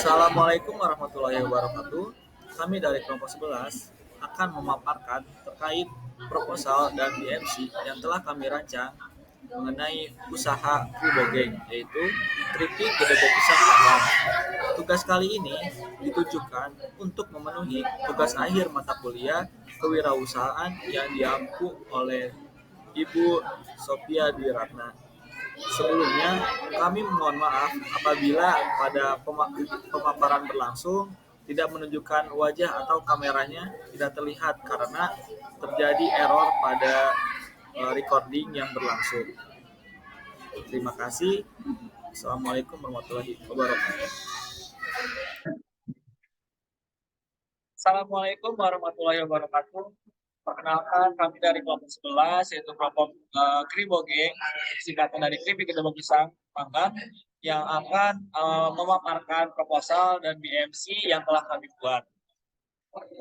Assalamualaikum warahmatullahi wabarakatuh. Kami dari kelompok 11 akan memaparkan terkait proposal dan BMC yang telah kami rancang mengenai usaha Kribogeng, yaitu keripik gedebok pisang panggang. Tugas kali ini ditujukan untuk memenuhi tugas akhir mata kuliah kewirausahaan yang diampu oleh Ibu Sophia Dwi Ratna. Sebelumnya, kami mohon maaf apabila pada pemaparan berlangsung tidak menunjukkan wajah atau kameranya tidak terlihat karena terjadi error pada recording yang berlangsung. Terima kasih. Assalamualaikum warahmatullahi wabarakatuh. Assalamualaikum warahmatullahi wabarakatuh. Perkenalkan, kami dari kelompok 11, yaitu kelompok Kribogeng, singkatan dari Keripik Gedebok Pisang Panggang, yang akan memaparkan proposal dan BMC yang telah kami buat.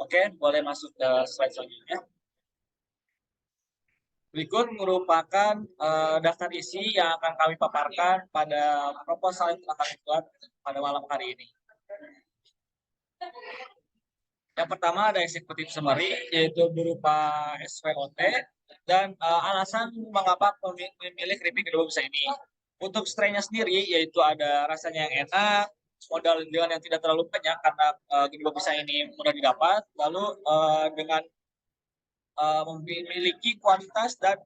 Oke, boleh masuk ke slide selanjutnya. Berikut merupakan daftar isi yang akan kami paparkan pada proposal yang telah kami buat pada malam hari ini. Yang pertama ada eksekutif summary, yaitu berupa SWOT dan alasan mengapa memilih keripik gedebok pisang ini. Untuk strainnya sendiri, yaitu ada rasanya yang enak, modal dengan yang tidak terlalu banyak karena gedebok pisang ini mudah didapat, lalu dengan memiliki kualitas dan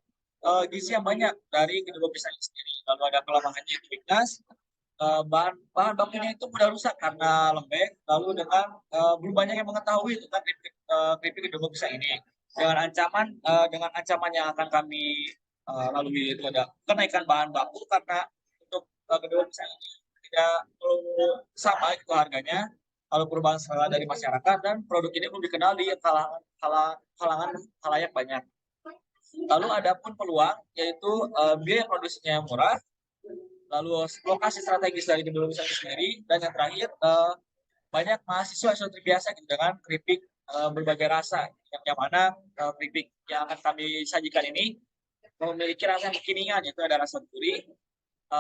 gizi yang banyak dari gedebok pisang ini sendiri. Lalu ada kelemahannya yaitu weakness, bahan bakunya itu mudah rusak karena lembek, lalu dengan belum banyak yang mengetahui tentang keripik gedebok pisang ini. Dengan ancaman yang akan kami lalui itu ada kenaikan bahan baku karena untuk gedebok pisang ini tidak perlu sama itu harganya, lalu perubahan selera dari masyarakat, dan produk ini belum dikenal di kalangan halayak banyak. Lalu ada pun peluang, yaitu biaya produksinya yang murah, lalu lokasi strategis dari gedebok pisang sendiri, dan yang terakhir banyak mahasiswa yang sudah terbiasa gitu dengan keripik berbagai rasa, yang mana keripik yang akan kami sajikan ini memiliki rasa yang kekinian, yaitu ada rasa gurih,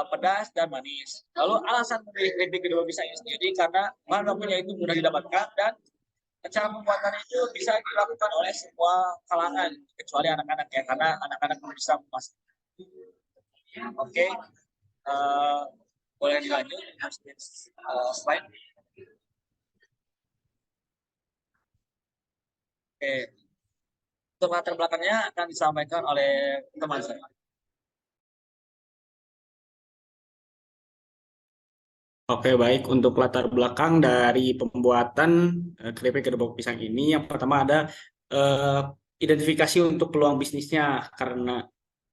pedas, dan manis. Lalu alasan memilih keripik gedebok pisang ini sendiri karena bahan bakunya itu mudah didapatkan dan cara pembuatannya itu bisa dilakukan oleh semua kalangan kecuali anak-anak ya, karena anak-anak bisa memasak. Oke. Boleh dilanjut slide. Oke. Untuk latar belakangnya akan disampaikan oleh teman saya. Oke, baik. Untuk latar belakang dari pembuatan keripik gedebok pisang ini, yang pertama ada identifikasi untuk peluang bisnisnya, karena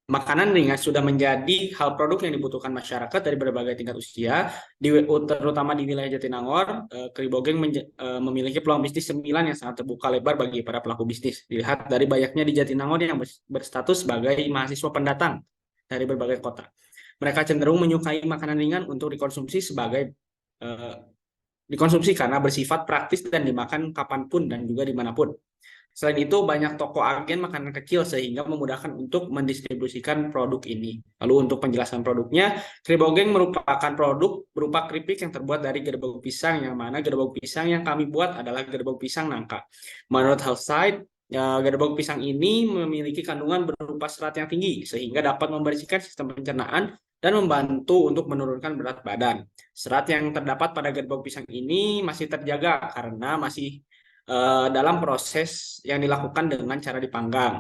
makanan ringan sudah menjadi hal produk yang dibutuhkan masyarakat dari berbagai tingkat usia, terutama di wilayah Jatinangor. Kribogeng memiliki peluang bisnis sembilan yang sangat terbuka lebar bagi para pelaku bisnis. Dilihat dari banyaknya di Jatinangor yang berstatus sebagai mahasiswa pendatang dari berbagai kota. Mereka cenderung menyukai makanan ringan untuk dikonsumsi karena bersifat praktis dan dimakan kapanpun dan juga dimanapun. Selain itu, banyak toko agen makanan kecil sehingga memudahkan untuk mendistribusikan produk ini. Lalu untuk penjelasan produknya, Kribogeng merupakan produk berupa keripik yang terbuat dari gedebok pisang, yang mana gedebok pisang yang kami buat adalah gedebok pisang nangka. Menurut Healthsite, gedebok pisang ini memiliki kandungan berupa serat yang tinggi sehingga dapat membersihkan sistem pencernaan dan membantu untuk menurunkan berat badan. Serat yang terdapat pada gedebok pisang ini masih terjaga karena masih dalam proses yang dilakukan dengan cara dipanggang.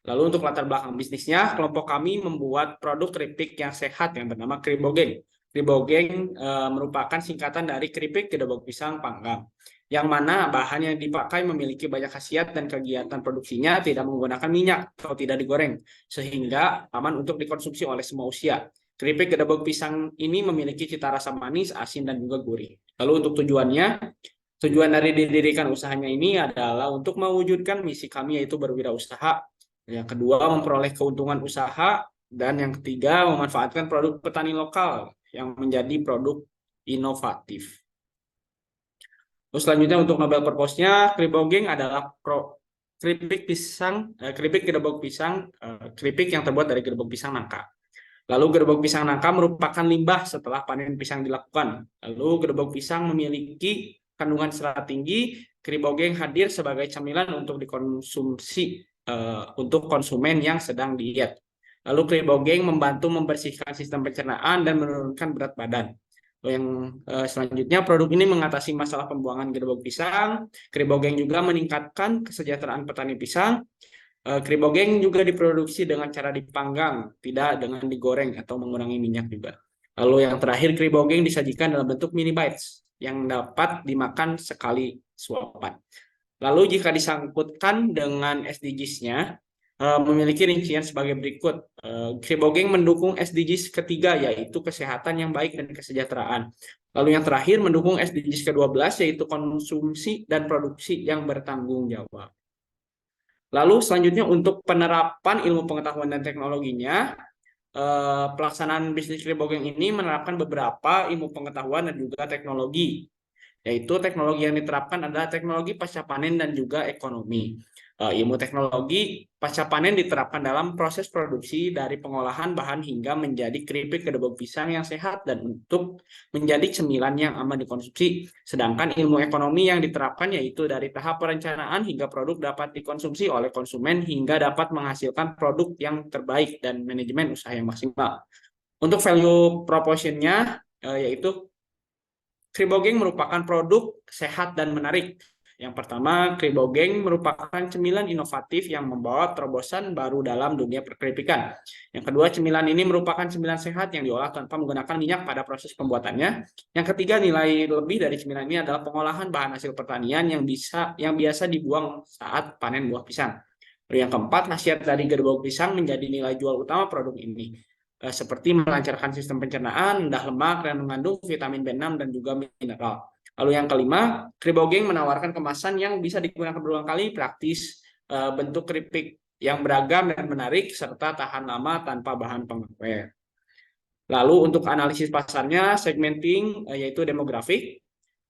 Lalu untuk latar belakang bisnisnya, kelompok kami membuat produk keripik yang sehat yang bernama Kribogeng. Kribogeng merupakan singkatan dari keripik gedebok pisang panggang, yang mana bahan yang dipakai memiliki banyak khasiat dan kegiatan produksinya tidak menggunakan minyak atau tidak digoreng, sehingga aman untuk dikonsumsi oleh semua usia. Keripik gedebok pisang ini memiliki cita rasa manis, asin, dan juga gurih. Lalu untuk tujuan dari didirikan usahanya ini adalah untuk mewujudkan misi kami, yaitu berwirausaha. Yang kedua, memperoleh keuntungan usaha. Dan yang ketiga, memanfaatkan produk petani lokal yang menjadi produk inovatif. Terus selanjutnya untuk Nobel Purpose-nya, Kribogeng adalah keripik gedebok pisang, keripik yang terbuat dari gedebok pisang nangka. Lalu gerbong pisang nangka merupakan limbah setelah panen pisang dilakukan. Lalu gerbong pisang memiliki kandungan serat tinggi, kribogeng hadir sebagai camilan untuk dikonsumsi untuk konsumen yang sedang diet. Lalu kribogeng membantu membersihkan sistem pencernaan dan menurunkan berat badan. Yang selanjutnya, produk ini mengatasi masalah pembuangan gerbong pisang. Kribogeng juga meningkatkan kesejahteraan petani pisang. Kribogeng juga diproduksi dengan cara dipanggang, tidak dengan digoreng atau mengurangi minyak juga. Lalu yang terakhir, kribogeng disajikan dalam bentuk mini bites yang dapat dimakan sekali suapan. Lalu jika disangkutkan dengan SDGs-nya, memiliki rincian sebagai berikut. Kribogeng mendukung SDGs ketiga, yaitu kesehatan yang baik dan kesejahteraan. Lalu yang terakhir mendukung SDGs ke-12, yaitu konsumsi dan produksi yang bertanggung jawab. Lalu selanjutnya untuk penerapan ilmu pengetahuan dan teknologinya, pelaksanaan bisnis kribogeng ini menerapkan beberapa ilmu pengetahuan dan juga teknologi, yaitu teknologi yang diterapkan adalah teknologi pasca panen dan juga ekonomi. Ilmu teknologi pasca panen diterapkan dalam proses produksi dari pengolahan bahan hingga menjadi keripik kedebok pisang yang sehat dan untuk menjadi cemilan yang aman dikonsumsi. Sedangkan ilmu ekonomi yang diterapkan yaitu dari tahap perencanaan hingga produk dapat dikonsumsi oleh konsumen hingga dapat menghasilkan produk yang terbaik dan manajemen usaha yang maksimal. Untuk value proposition-nya yaitu kribogeng merupakan produk sehat dan menarik. Yang pertama, kribogeng merupakan cemilan inovatif yang membawa terobosan baru dalam dunia perkeripikan. Yang kedua, cemilan ini merupakan cemilan sehat yang diolah tanpa menggunakan minyak pada proses pembuatannya. Yang ketiga, nilai lebih dari cemilan ini adalah pengolahan bahan hasil pertanian yang biasa dibuang saat panen buah pisang. Lalu yang keempat, khasiat dari gerbong pisang menjadi nilai jual utama produk ini, seperti melancarkan sistem pencernaan, rendah lemak, dan mengandung vitamin B6 dan juga mineral. Lalu yang kelima, kribogeng menawarkan kemasan yang bisa digunakan berulang kali, praktis, bentuk keripik yang beragam dan menarik, serta tahan lama tanpa bahan pengawet. Lalu untuk analisis pasarnya, segmenting yaitu demografik.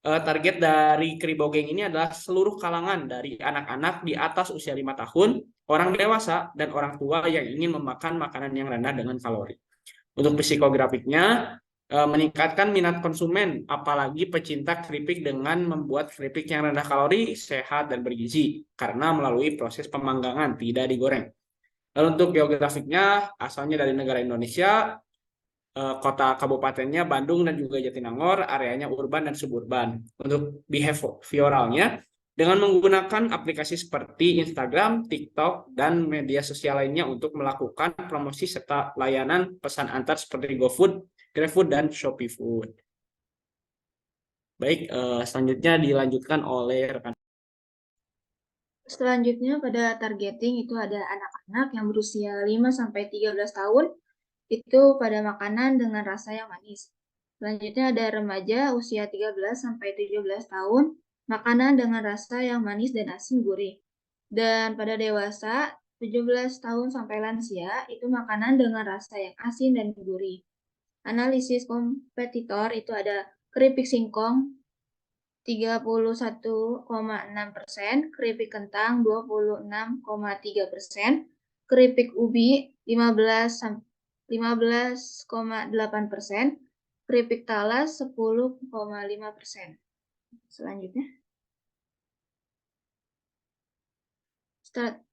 Target dari kribogeng ini adalah seluruh kalangan dari anak-anak di atas usia 5 tahun, orang dewasa, dan orang tua yang ingin memakan makanan yang rendah dengan kalori. Untuk psikografiknya, meningkatkan minat konsumen, apalagi pecinta keripik dengan membuat keripik yang rendah kalori, sehat, dan bergizi, karena melalui proses pemanggangan, tidak digoreng. Lalu untuk geografiknya, asalnya dari negara Indonesia, kota kabupatennya Bandung dan juga Jatinangor, areanya urban dan suburban. Untuk behavioralnya, dengan menggunakan aplikasi seperti Instagram, TikTok, dan media sosial lainnya untuk melakukan promosi serta layanan pesan antar seperti GoFood, GrabFood, dan Shopee Food. Baik, selanjutnya dilanjutkan oleh rekan. Selanjutnya pada targeting itu ada anak-anak yang berusia 5-13 tahun itu pada makanan dengan rasa yang manis. Selanjutnya ada remaja usia 13-17 tahun, makanan dengan rasa yang manis dan asin gurih. Dan pada dewasa 17 tahun sampai lansia itu makanan dengan rasa yang asin dan gurih. Analisis kompetitor itu ada keripik singkong 31,6%, keripik kentang 26,3%, keripik ubi 15,8%, keripik talas 10,5%. Selanjutnya,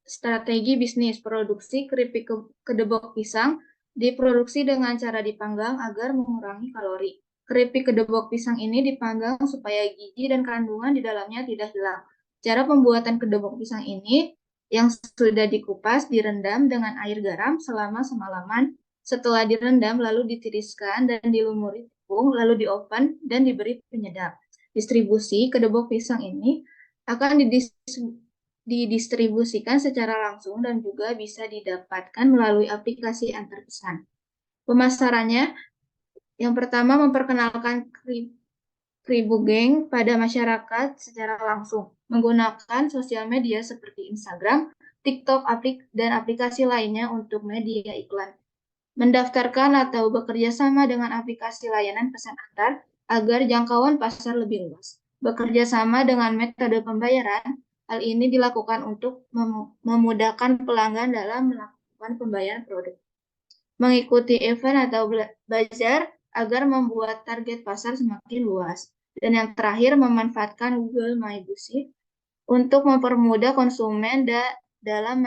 strategi bisnis produksi keripik kedebok pisang diproduksi dengan cara dipanggang agar mengurangi kalori. Keripik kedebok pisang ini dipanggang supaya gizi dan kandungan di dalamnya tidak hilang. Cara pembuatan kedebok pisang ini yang sudah dikupas direndam dengan air garam selama semalaman. Setelah direndam lalu ditiriskan dan dilumuri tepung, lalu dioven dan diberi penyedap. Distribusi kedebok pisang ini akan didistribusikan secara langsung dan juga bisa didapatkan melalui aplikasi antar pesan. Pemasarannya, yang pertama memperkenalkan kribogeng pada masyarakat secara langsung menggunakan sosial media seperti Instagram, TikTok, dan aplikasi lainnya untuk media iklan. Mendaftarkan atau bekerja sama dengan aplikasi layanan pesan antar agar jangkauan pasar lebih luas. Bekerja sama dengan metode pembayaran, hal ini dilakukan untuk memudahkan pelanggan dalam melakukan pembayaran produk. mengikuti event atau bazar agar membuat target pasar semakin luas. Dan yang terakhir, memanfaatkan Google My Busi untuk mempermudah konsumen dalam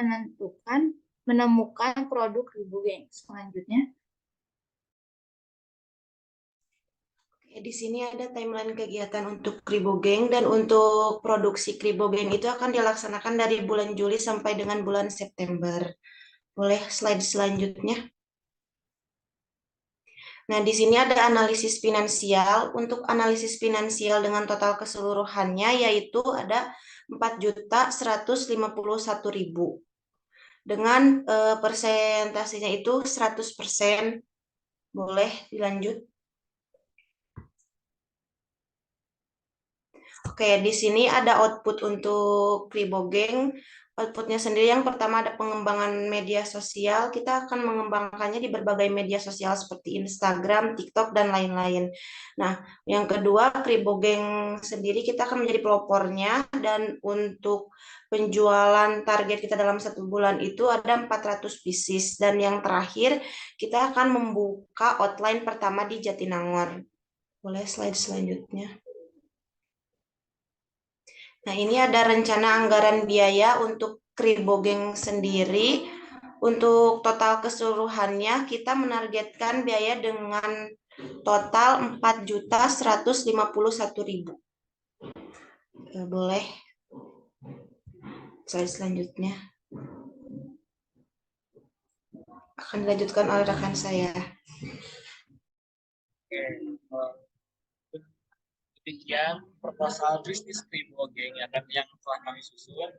menemukan produk Kribogeng. Selanjutnya, di sini ada timeline kegiatan untuk Kribogeng, dan untuk produksi Kribogeng itu akan dilaksanakan dari bulan Juli sampai dengan bulan September. Boleh slide selanjutnya. Nah, di sini ada analisis finansial. Untuk analisis finansial dengan total keseluruhannya yaitu ada 4.151.000. Dengan persentasenya itu 100%. Boleh dilanjut. Oke, di sini ada output untuk Kribogeng. Outputnya sendiri yang pertama ada pengembangan media sosial. Kita akan mengembangkannya di berbagai media sosial seperti Instagram, TikTok, dan lain-lain. Nah, yang kedua, Kribogeng sendiri kita akan menjadi pelopornya, dan untuk penjualan target kita dalam 1 bulan itu ada 400 pieces. Dan yang terakhir, kita akan membuka outline pertama di Jatinangor. Boleh slide selanjutnya. Nah, ini ada rencana anggaran biaya untuk Kribogeng sendiri. Untuk total keseluruhannya, kita menargetkan biaya dengan total 4.151.000. Boleh. Slide selanjutnya akan dilanjutkan oleh rekan saya. Demikian proposal bisnis Kribogeng yang telah kami susun.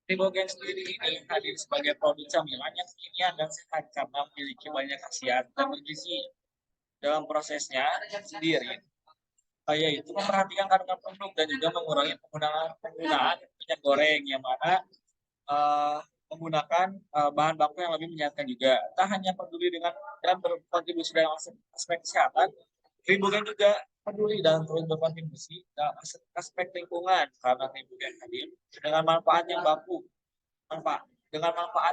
Kribogeng sendiri ini hadir sebagai produk camilan yang kekinian dan sehat karena memiliki banyak khasiat dan bergizi. Dalam prosesnya sendiri, yaitu memperhatikan kandungan produk dan juga mengurangi penggunaan minyak goreng yang mana menggunakan bahan baku yang lebih menyehatkan juga. Tak hanya peduli dengan dan berkontribusi dalam aspek kesehatan, Kribogeng juga peduli dan terus berkontribusi dalam aspek lingkungan karena Kribogeng hadir dengan manfaat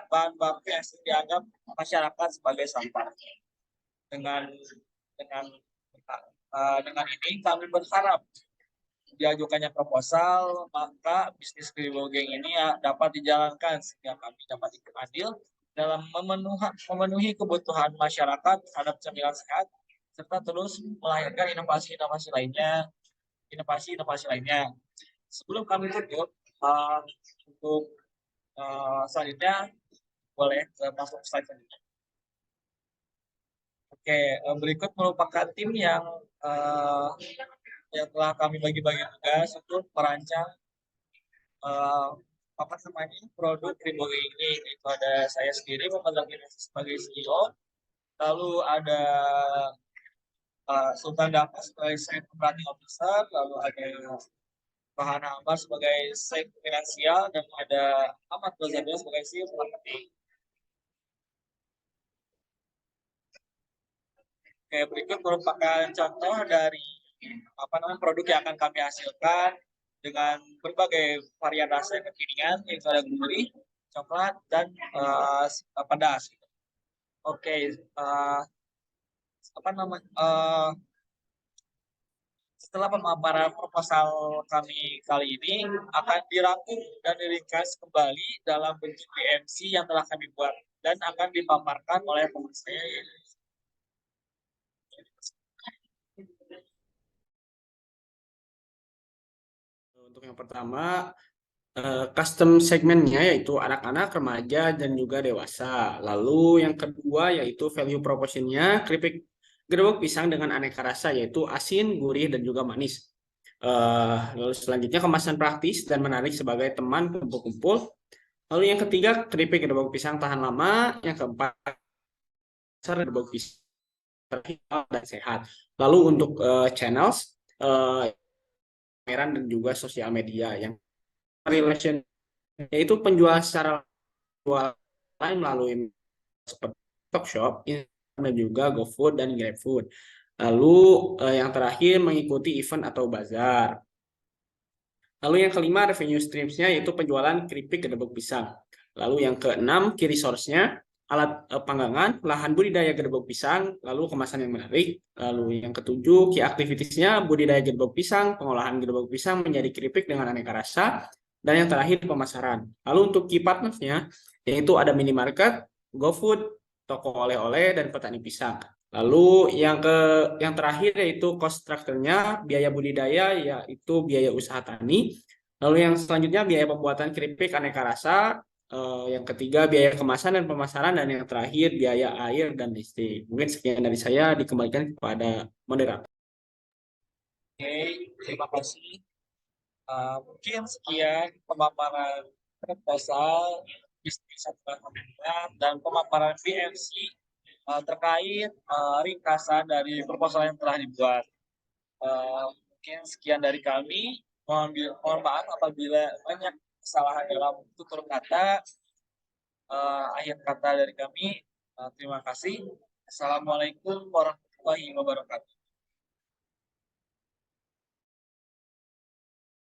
bahan baku yang dianggap masyarakat sebagai sampah. Dengan ini kami berharap diajukannya proposal, maka bisnis Kribogeng ini dapat dijalankan sehingga kami dapat ikut andil dalam memenuhi kebutuhan masyarakat terhadap camilan sehat, serta terus melahirkan inovasi-inovasi lainnya. Sebelum kami tutup, untuk selanjutnya boleh masuk slide selanjutnya. Oke, berikut merupakan tim yang telah kami bagi-bagi tugas untuk merancang produk Kribogeng ini. Itu ada saya sendiri memegang sebagai CEO, lalu ada Sultan Damas sebagai Chief Operating Officer, lalu ada Fahana Ambar sebagai Chief Finansial, dan ada Ahmad Rozadil sebagai Chief Marketing. Oke, berikut merupakan contoh dari produk yang akan kami hasilkan dengan berbagai varian rasa yang kekinian, yaitu ada gurih, coklat, dan pedas. Oke, setelah pemaparan proposal kami kali ini akan dirangkum dan diringkas kembali dalam bentuk BMC yang telah kami buat dan akan dipaparkan oleh teman saya. Untuk yang pertama, custom segmennya yaitu anak-anak, remaja, dan juga dewasa. Lalu yang kedua yaitu value proposition-nya keripik gerebek pisang dengan aneka rasa yaitu asin, gurih, dan juga manis. Lalu selanjutnya kemasan praktis dan menarik sebagai teman kumpul-kumpul. Lalu yang ketiga keripik gerebek pisang tahan lama. Yang keempat gerebek pisang dan sehat. Lalu untuk channels dan juga sosial media yang relation yaitu penjual secara lain melalui seperti Tokshop, dan juga GoFood dan GrabFood. Lalu yang terakhir mengikuti event atau bazar. Lalu yang kelima revenue streams-nya yaitu penjualan keripik gerebek pisang. Lalu yang keenam key resource-nya alat panggangan, lahan budidaya gedebok pisang, lalu kemasan yang menarik. Lalu yang ketujuh, key activitiesnya budidaya gedebok pisang, pengolahan gedebok pisang menjadi keripik dengan aneka rasa, dan yang terakhir pemasaran. Lalu untuk key partnersnya, yaitu ada minimarket, GoFood, toko oleh-oleh, dan petani pisang. Lalu yang terakhir yaitu cost structure-nya, biaya budidaya yaitu biaya usaha tani. Lalu yang selanjutnya biaya pembuatan keripik aneka rasa. Yang ketiga biaya kemasan dan pemasaran, dan yang terakhir biaya air dan listrik. Mungkin sekian dari saya, dikembalikan kepada moderator. Oke, terima kasih. Mungkin sekian pemaparan proposal bisnis dan pemaparan BMC terkait ringkasan dari proposal yang telah dibuat. Mungkin sekian dari kami. Mohon maaf apabila banyak kesalahan dalam tutur kata. Akhir kata dari kami. Terima kasih. Assalamualaikum warahmatullahi wabarakatuh.